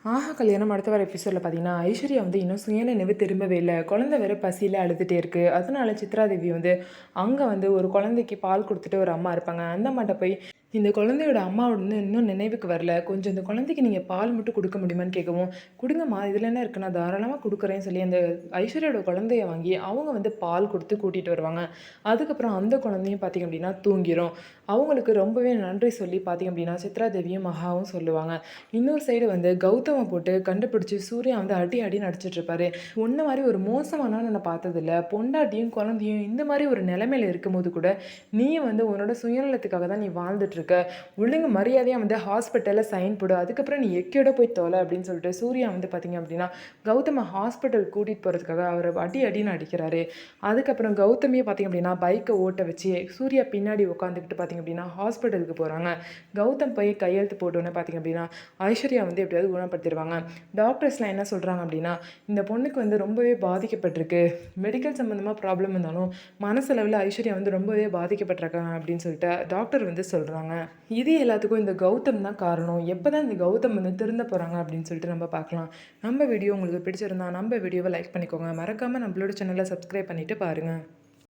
ஆஹா கல்யாணம் அடுத்த வர எபிசோடில் பார்த்தீங்கன்னா ஐஸ்வர்யா வந்து இன்னும் சுயநினைவு திரும்பவே இல்லை. குழந்தை வேற பசியில் அழுதுகிட்டே இருக்குது. அதனால சித்ராதேவி வந்து அங்கே வந்து ஒரு குழந்தைக்கு பால் கொடுத்துட்டு ஒரு அம்மா இருப்பாங்க. அந்த அம்மாட்ட போய் இந்த குழந்தையோட அம்மாவோட இன்னும் நினைவுக்கு வரல, கொஞ்சம் இந்த குழந்தைக்கு நீங்கள் பால் மட்டும் கொடுக்க முடியுமான்னு கேட்கவும், கொடுங்கம்மா இதில் என்ன இருக்குது, நான் தாராளமாக கொடுக்குறேன்னு சொல்லி அந்த ஐஸ்வர்யாவோட குழந்தைய வாங்கி அவங்க வந்து பால் கொடுத்து கூட்டிகிட்டு வருவாங்க. அதுக்கப்புறம் அந்த குழந்தையும் பார்த்திங்க அப்படின்னா தூங்கிடும். அவங்களுக்கு ரொம்பவே நன்றி சொல்லி பார்த்திங்க அப்படின்னா சித்ராதேவியும் மகாவும் சொல்லுவாங்க. இன்னொரு சைடு வந்து கௌதமை போட்டு கண்டுபிடிச்சி சூர்யா வந்து அடி அடி நடிச்சிட்ருப்பாரு. உன்ன மாதிரி ஒரு மோசமான நான் பார்த்ததில்ல, பொண்டாட்டியும் குழந்தையும் இந்த மாதிரி ஒரு நிலைமையில இருக்கும்போது கூட நீயும் வந்து உன்னோட சுயநலத்துக்காக தான் நீ வாழ்ந்துட்டுருக்க, ஒழுங்கு மரியாதையாக வந்து ஹாஸ்பிட்டலில் சைன் போடு, அதுக்கப்புறம் நீ எக்கையோட போய் தொலை அப்படின்னு சொல்லிட்டு சூர்யா வந்து பார்த்திங்க அப்படின்னா கௌதமை ஹாஸ்பிட்டல் கூட்டிகிட்டு போகிறதுக்காக அவரை அடி அடின்னு அடிக்கிறாரு. அதுக்கப்புறம் கௌதமியை பார்த்திங்க அப்படின்னா பைக்கை ஓட்ட வச்சு சூர்யா பின்னாடி உட்காந்துக்கிட்டு பார்த்திங்க அப்படின்னா ஹாஸ்பிட்டலுக்கு போகிறாங்க. கௌதம் போய் கையெழுத்து போட்டோன்னே பார்த்திங்க அப்படின்னா ஐஸ்வர்யா வந்து எப்படியாவது குணப்படுத்திடுவாங்க. டாக்டர்ஸ்லாம் என்ன சொல்கிறாங்க அப்படின்னா இந்த பொண்ணுக்கு வந்து ரொம்பவே பாதிக்கப்பட்டிருக்கு, மெடிக்கல் சம்மந்தமாக ப்ராப்ளம் இருந்தாலும் மனசளவில் ஐஸ்வர்யா வந்து ரொம்பவே பாதிக்கப்பட்டிருக்காங்க அப்படின்னு சொல்லிட்டு டாக்டர் வந்து சொல்கிறாங்க. இது எல்லாத்துக்கும் இந்த கௌதம் தான் காரணம். எப்போ தான் இந்த கௌதம் வந்து திருந்த போகிறாங்க அப்படின்னு சொல்லிட்டு நம்ம பார்க்கலாம். நம்ம வீடியோ உங்களுக்கு பிடிச்சிருந்தா நம்ம வீடியோவை லைக் பண்ணிக்கோங்க. மறக்காமல் நம்மளோட சேனலை சப்ஸ்கிரைப் பண்ணிவிட்டு பாருங்கள்.